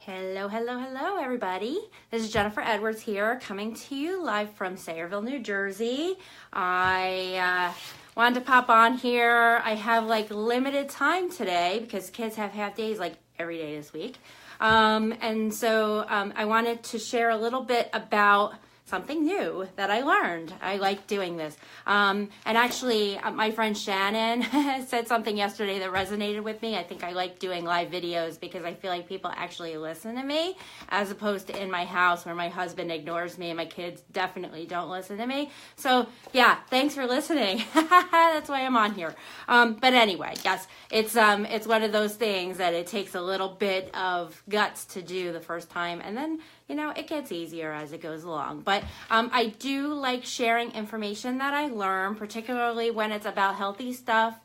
Hello, hello, hello, everybody. This is Jennifer Edwards here, coming to you live from Sayreville, New Jersey. I wanted to pop on here. I have limited time today because kids have half days every day this week. And so I wanted to share a little bit about something new that I learned. I like doing this. And actually, my friend Shannon said something yesterday that resonated with me. I think I like doing live videos because I feel like people actually listen to me as opposed to in my house where my husband ignores me and my kids definitely don't listen to me. So yeah, thanks for listening. That's why I'm on here. But anyway, yes, it's one of those things that it takes a little bit of guts to do the first time, and then it gets easier as it goes along. But I do like sharing information that I learn, particularly when it's about healthy stuff,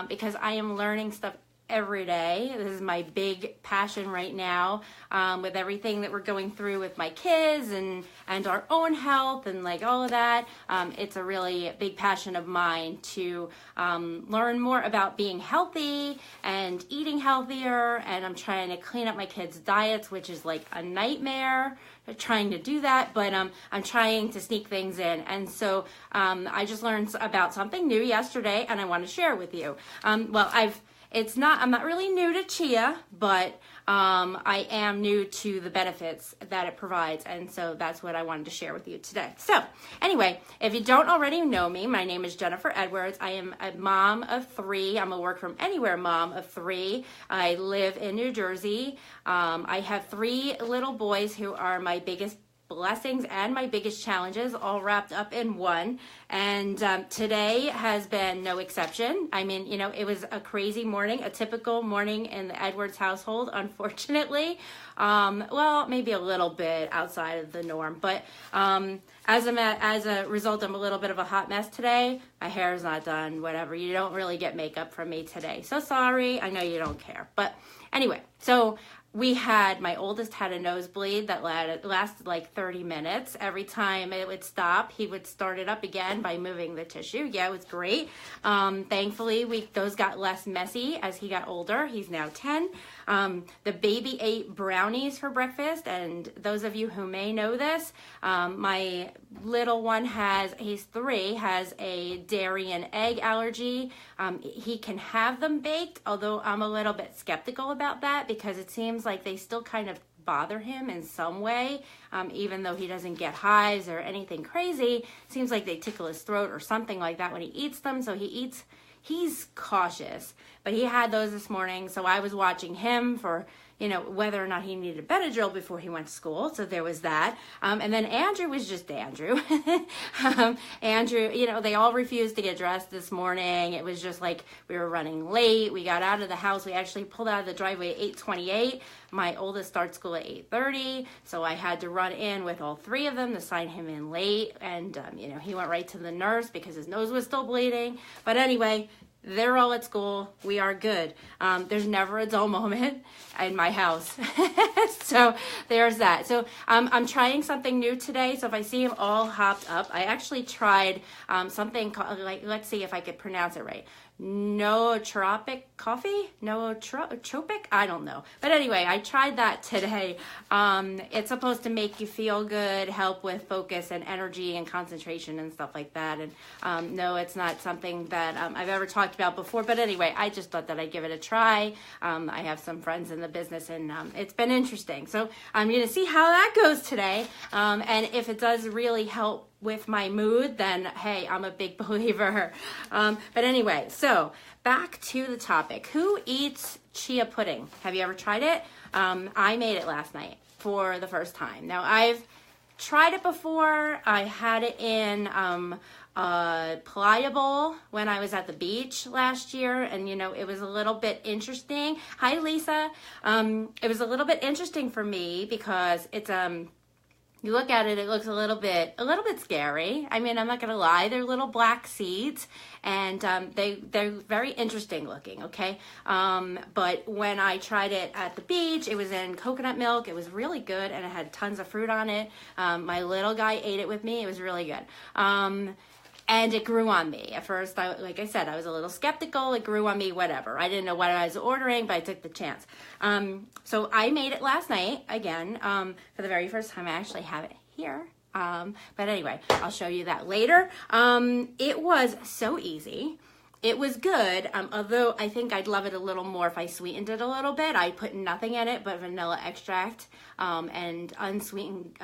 because I am learning stuff every day. This is my big passion right now, with everything that we're going through with my kids and our own health and all of that. It's a really big passion of mine to learn more about being healthy and eating healthier. And I'm trying to clean up my kids' diets, which is like a nightmare. Trying to do that, but I'm trying to sneak things in. And so I just learned about something new yesterday, and I want to share it with you. I'm not really new to Chia, but I am new to the benefits that it provides, and so that's what I wanted to share with you today. So anyway, if you don't already know me, my name is Jennifer Edwards. I am a mom of 3. I'm a work from anywhere mom of 3. I live in New Jersey. I have 3 little boys who are my biggest blessings and my biggest challenges all wrapped up in one. And today has been no exception. I mean, it was a crazy morning, a typical morning in the Edwards household, unfortunately. Well, maybe a little bit outside of the norm, but as a result, I'm a little bit of a hot mess today. My hair is not done, whatever. You don't really get makeup from me today. So sorry. I know you don't care. But anyway, so my oldest had a nosebleed that lasted 30 minutes. Every time it would stop, he would start it up again by moving the tissue. Yeah, it was great. Thankfully, those got less messy as he got older. He's now 10. The baby ate brownies for breakfast, and those of you who may know this, my little one he's 3, has a dairy and egg allergy. He can have them baked, although I'm a little bit skeptical about that because it seems like they still kind of bother him in some way, even though he doesn't get hives or anything crazy. Seems like they tickle his throat or something like that when he eats them, so he's cautious. But he had those this morning, so I was watching him for whether or not he needed a Benadryl before he went to school. So there was that. And then Andrew was just Andrew. Andrew, they all refused to get dressed this morning. It was just we were running late. We got out of the house. We actually pulled out of the driveway at 8:28. My oldest starts school at 8:30. So I had to run in with all 3 of them to sign him in late. And, he went right to the nurse because his nose was still bleeding. But anyway, they're all at school. We are good. There's never a dull moment in my house. So there's that. So I'm trying something new today. So if I see them all hopped up, I actually tried something called, let's see if I could pronounce it right. Nootropic coffee? Nootropic? I don't know. But anyway, I tried that today. It's supposed to make you feel good, help with focus and energy and concentration and stuff like that. And no, it's not something that I've ever talked about before. But anyway, I just thought that I'd give it a try. I have some friends in the business, and it's been interesting. So I'm going to see how that goes today. And if it does really help with my mood, then hey, I'm a big believer. But anyway, so back to the topic. Who eats chia pudding? Have you ever tried it? I made it last night for the first time. Now I've tried it before. I had it in Pliable when I was at the beach last year, and it was a little bit interesting. Hi Lisa. It was a little bit interesting for me because it's you look at it, it looks a little bit scary. I mean, I'm not gonna lie, they're little black seeds, and they're very interesting looking. Okay, but when I tried it at the beach, it was in coconut milk. It was really good, and it had tons of fruit on it. My little guy ate it with me. It was really good. And it grew on me. At first, like I said, I was a little skeptical. It grew on me, whatever. I didn't know what I was ordering, but I took the chance. So I made it last night, again, for the very first time. I actually have it here. But anyway, I'll show you that later. It was so easy. It was good, although I think I'd love it a little more if I sweetened it a little bit. I put nothing in it but vanilla extract and unsweetened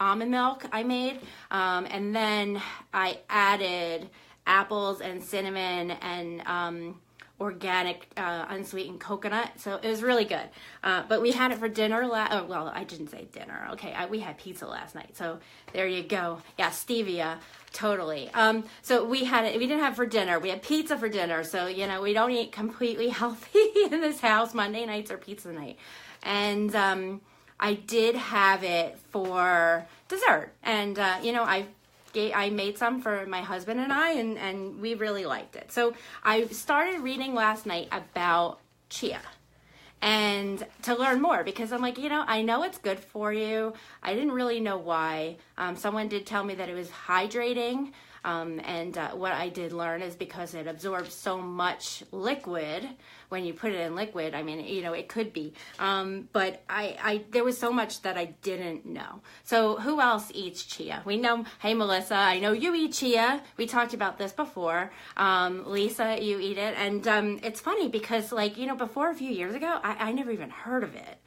almond milk I made, and then I added apples and cinnamon and organic unsweetened coconut. So it was really good. But we had it for dinner. Well, I didn't say dinner. Okay, we had pizza last night. So there you go. Yeah, stevia, totally. So we had it. We didn't have it for dinner. We had pizza for dinner. So we don't eat completely healthy in this house. Monday nights are pizza night, and I did have it for dessert, and I made some for my husband and I, and we really liked it. So I started reading last night about chia, and to learn more, because I'm like, I know it's good for you. I didn't really know why. Someone did tell me that it was hydrating. And what I did learn is because it absorbs so much liquid when you put it in liquid. I mean, it could be. But there was so much that I didn't know. So who else eats chia? We know, hey, Melissa, I know you eat chia. We talked about this before. Lisa, you eat it. And it's funny because, before a few years ago, I never even heard of it.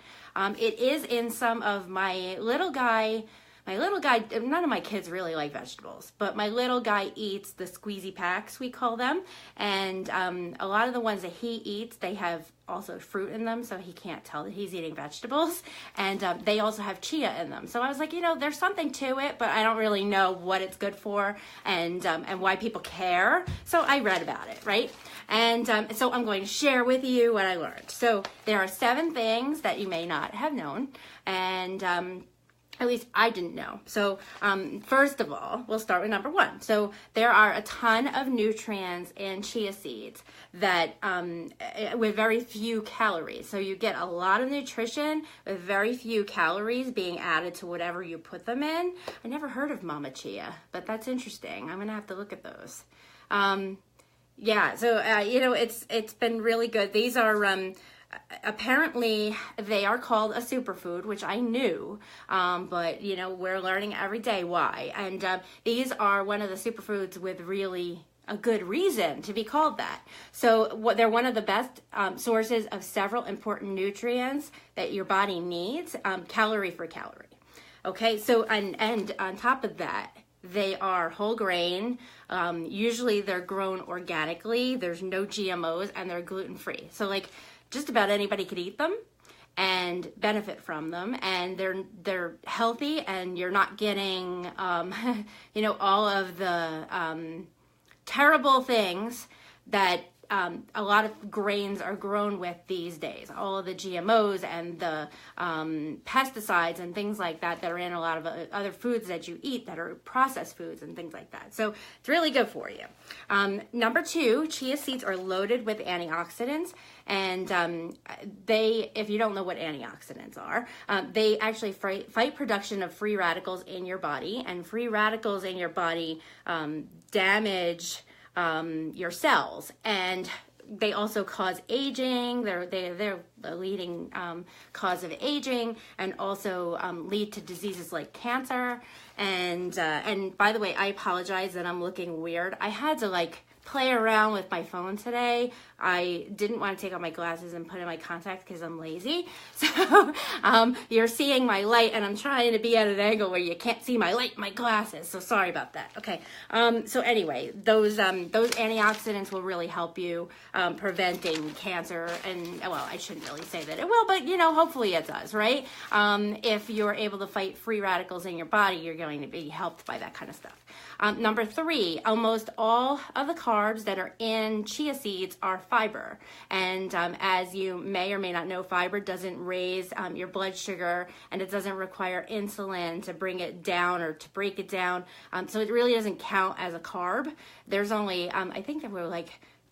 It is in some of my little guy, none of my kids really like vegetables, but my little guy eats the squeezy packs, we call them. And a lot of the ones that he eats, they have also fruit in them, so he can't tell that he's eating vegetables. And they also have chia in them. So I was like, there's something to it, but I don't really know what it's good for and why people care. So I read about it, right? And so I'm going to share with you what I learned. So there are 7 things that you may not have known, and at least I didn't know. So first of all, we'll start with number 1. So there are a ton of nutrients in chia seeds that with very few calories. So you get a lot of nutrition with very few calories being added to whatever you put them in. I never heard of Mama Chia, but that's interesting. I'm gonna have to look at those. Yeah, so it's been really good. These are apparently they are called a superfood, which I knew, but we're learning every day why. And these are one of the superfoods with really a good reason to be called that. So they're one of the best sources of several important nutrients that your body needs, calorie for calorie. Okay, so and on top of that, they are whole grain. Usually they're grown organically. There's no GMOs, and they're gluten-free. So just about anybody could eat them and benefit from them, and they're healthy, and you're not getting all of the terrible things that a lot of grains are grown with these days. All of the GMOs and the pesticides and things like that are in a lot of other foods that you eat that are processed foods and things like that. So it's really good for you. Number 2, chia seeds are loaded with antioxidants. And if you don't know what antioxidants are, they actually fight production of free radicals in your body. And free radicals in your body damage your cells, and they also cause aging. They're the leading cause of aging, and also lead to diseases like cancer. And by the way, I apologize that I'm looking weird. I had to play around with my phone today. I didn't want to take off my glasses and put in my contacts because I'm lazy. So you're seeing my light, and I'm trying to be at an angle where you can't see my light in my glasses. So sorry about that. Okay. So anyway, those antioxidants will really help you preventing cancer. And well, I shouldn't really say that it will, but hopefully it does, right? If you're able to fight free radicals in your body, you're going to be helped by that kind of stuff. Number 3, almost all of the carbs that are in chia seeds are fiber. And as you may or may not know, fiber doesn't raise your blood sugar, and it doesn't require insulin to bring it down or to break it down. So it really doesn't count as a carb. There's only, I think there were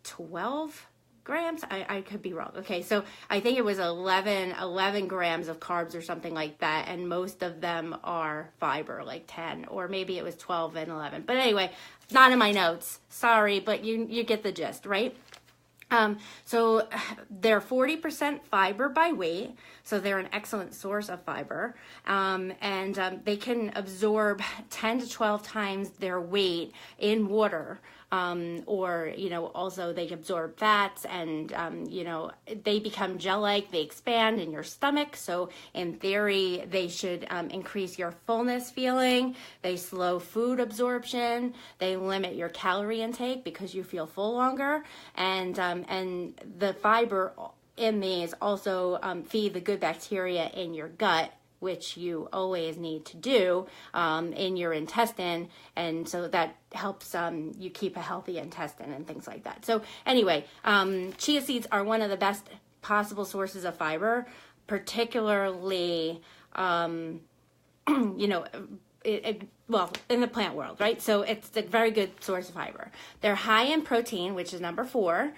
12 grams. I could be wrong. Okay, so I think it was 11 grams of carbs or something like that, and most of them are fiber, 10, or maybe it was 12 and 11. But anyway, not in my notes. Sorry, but you get the gist, right? So they're 40% fiber by weight, so they're an excellent source of fiber, and they can absorb 10 to 12 times their weight in water, or, also they absorb fats, and, they become gel-like, they expand in your stomach, so in theory, they should increase your fullness feeling, they slow food absorption, they limit your calorie intake because you feel full longer, and the fiber in these also feed the good bacteria in your gut, which you always need to do in your intestine, and so that helps you keep a healthy intestine and things like that. So anyway, chia seeds are one of the best possible sources of fiber, particularly well, in the plant world, right? So it's a very good source of fiber. They're high in protein, which is number 4.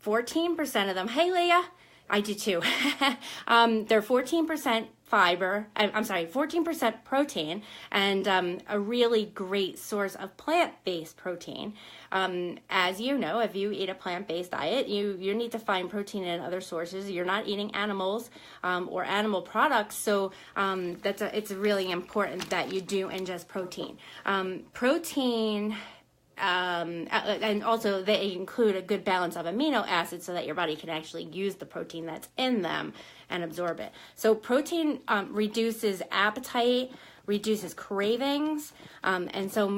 14% of them. Hey, Leah. I do too. They're 14% fiber, 14% protein, and a really great source of plant-based protein. As you know, if you eat a plant-based diet, you need to find protein in other sources. You're not eating animals or animal products, so it's really important that you do ingest protein. Protein. And also they include a good balance of amino acids so that your body can actually use the protein that's in them and absorb it. So protein reduces appetite, reduces cravings, and so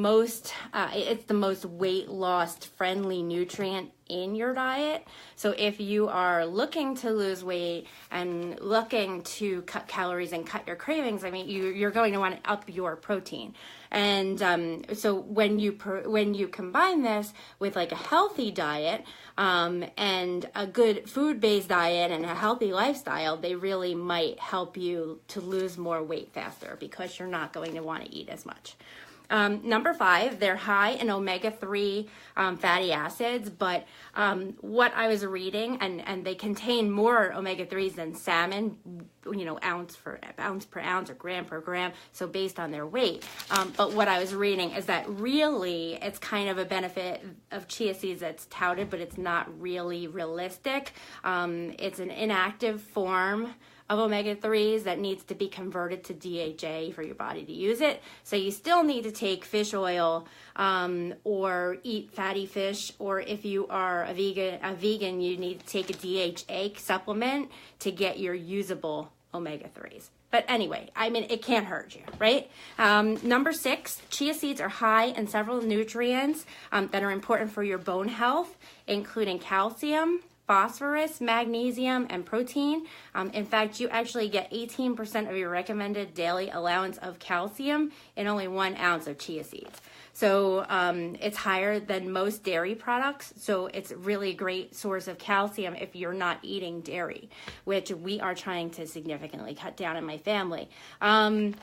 it's the most weight loss friendly nutrient in your diet. So if you are looking to lose weight and looking to cut calories and cut your cravings, you're going to want to up your protein. And so when you combine this with like a healthy diet and a good food-based diet and a healthy lifestyle, they really might help you to lose more weight faster because you're not going to want to eat as much. Number 5, they're high in omega-3 fatty acids, but what I was reading, and they contain more omega-3s than salmon, ounce per ounce or gram per gram, so based on their weight. But what I was reading is that really it's kind of a benefit of chia seeds that's touted, but it's not really realistic. It's an inactive form of omega-3s that needs to be converted to DHA for your body to use it. So you still need to take fish oil or eat fatty fish, or if you are a vegan, you need to take a DHA supplement to get your usable omega-3s. But anyway, it can't hurt you, right? Number 6, chia seeds are high in several nutrients that are important for your bone health, including calcium, phosphorus, magnesium, and protein. In fact, you actually get 18% of your recommended daily allowance of calcium in only 1 ounce of chia seeds. So it's higher than most dairy products. So it's really a great source of calcium if you're not eating dairy, which we are trying to significantly cut down in my family. And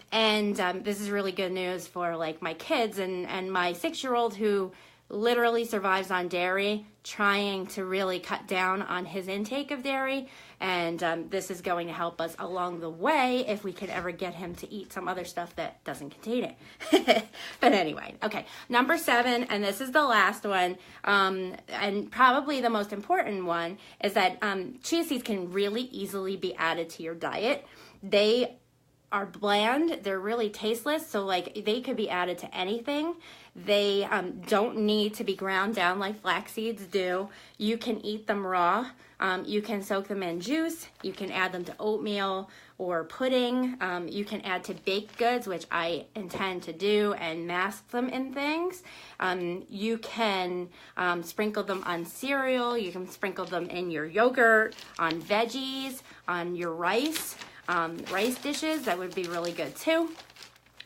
this is really good news for like my kids and my 6-year-old who literally survives on dairy, trying to really cut down on his intake of dairy, and this is going to help us along the way if we could ever get him to eat some other stuff that doesn't contain it. But anyway, okay, number 7, and this is the last one, and probably the most important one, is that chia seeds can really easily be added to your diet. They are bland, they're really tasteless, so like they could be added to anything. They don't need to be ground down like flax seeds do. You can eat them raw. You can soak them in juice. You can add them to oatmeal or pudding. You can add to baked goods, which I intend to do, and mask them in things. You can sprinkle them on cereal. You can sprinkle them in your yogurt, on veggies, on your rice dishes. That would be really good too.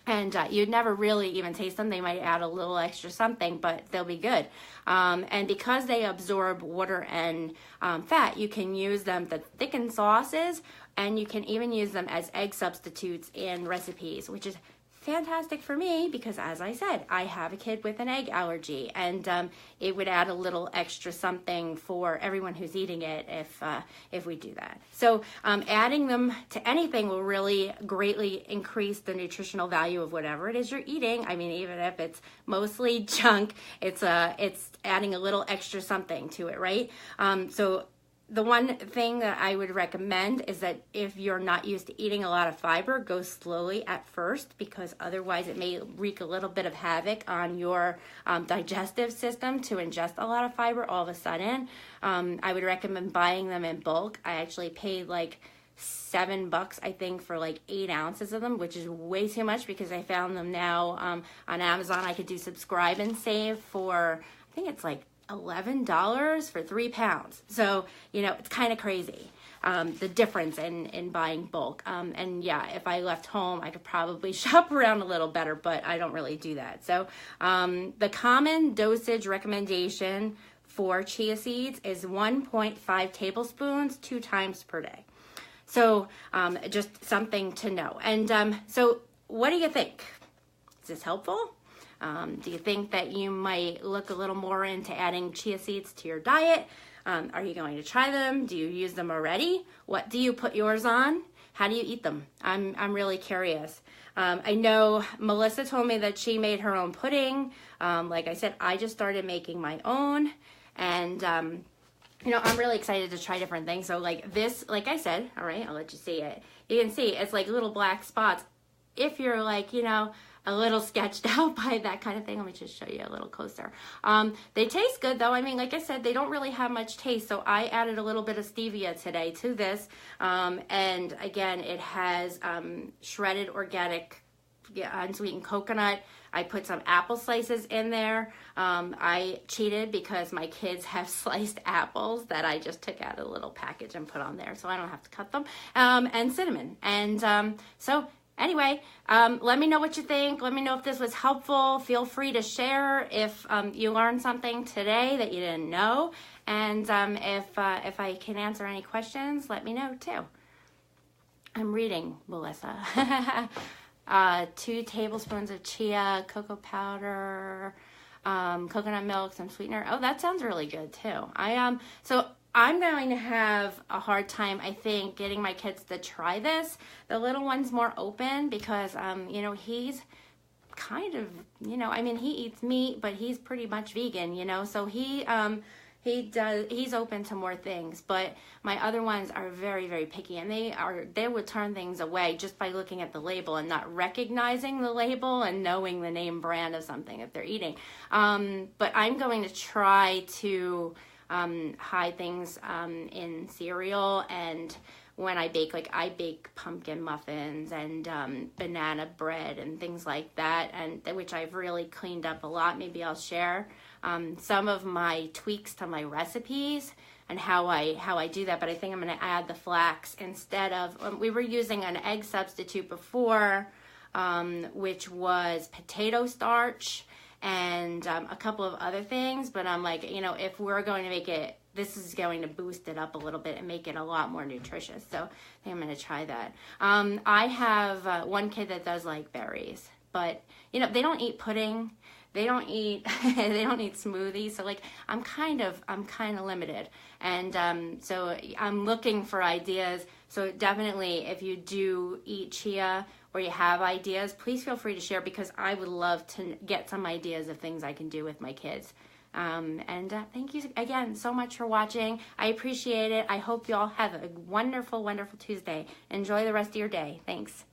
And you'd never really even taste them. They might add a little extra something, but they'll be good. And because they absorb water and fat, you can use them to thicken sauces, and you can even use them as egg substitutes in recipes, which is fantastic for me because, as I said, I have a kid with an egg allergy, and it would add a little extra something for everyone who's eating it if we do that. So adding them to anything will really greatly increase the nutritional value of whatever it is you're eating. I mean, even if it's mostly junk, it's adding a little extra something to it, right? So the one thing that I would recommend is that if you're not used to eating a lot of fiber, go slowly at first, because otherwise it may wreak a little bit of havoc on your digestive system to ingest a lot of fiber all of a sudden. I would recommend buying them in bulk. I actually paid like $7, I think, for like 8 ounces of them, which is way too much because I found them now on Amazon. I could do subscribe and save for, I think it's like $11 for 3 pounds. So, you know, it's kind of crazy, the difference in buying bulk. And yeah, if I left home, I could probably shop around a little better, but I don't really do that. So the common dosage recommendation for chia seeds is 1.5 tablespoons 2 times per day. So just something to know. And so what do you think? Is this helpful? Do you think that you might look a little more into adding chia seeds to your diet? Are you going to try them? Do you use them already? What do you put yours on? How do you eat them? I'm really curious. I know Melissa told me that she made her own pudding. Like I said, I just started making my own, and you know, I'm really excited to try different things. So like this, like I said, all right, I'll let you see it. You can see it's like little black spots. If you're like, you know, a little sketched out by that kind of thing. Let me just show you a little closer. They taste good though. I mean, like I said, they don't really have much taste. So I added a little bit of stevia today to this. And again, it has shredded organic unsweetened coconut. I put some apple slices in there. I cheated because my kids have sliced apples that I just took out of the little package and put on there, so I don't have to cut them. And cinnamon. And so anyway, let me know what you think. Let me know if this was helpful. Feel free to share if you learned something today that you didn't know. And if I can answer any questions, let me know too. I'm reading, Melissa. 2 tablespoons of chia, cocoa powder, coconut milk, some sweetener. Oh, that sounds really good too. So I'm going to have a hard time, I think, getting my kids to try this. The little one's more open because, you know, he's kind of, you know, I mean, he eats meat, but he's pretty much vegan, you know, so he's open to more things. But my other ones are very, very picky, and they would turn things away just by looking at the label and not recognizing the label and knowing the name brand of something that they're eating. But I'm going to try to hide things in cereal, and when I bake, like I bake pumpkin muffins and banana bread and things like that, and which I've really cleaned up a lot. Maybe I'll share some of my tweaks to my recipes and how I do that. But I think I'm going to add the flax instead of, we were using an egg substitute before, which was potato starch and a couple of other things, but I'm like, you know, if we're going to make it, this is going to boost it up a little bit and make it a lot more nutritious. So I think I'm going to try that. I have one kid that does like berries, but you know, they don't eat pudding. They don't eat they don't eat smoothies. So like I'm kind of limited. And so I'm looking for ideas. So definitely if you do eat chia or you have ideas, please feel free to share, because I would love to get some ideas of things I can do with my kids. Thank you again so much for watching. I appreciate it. I hope you all have a wonderful, wonderful Tuesday. Enjoy the rest of your day. Thanks.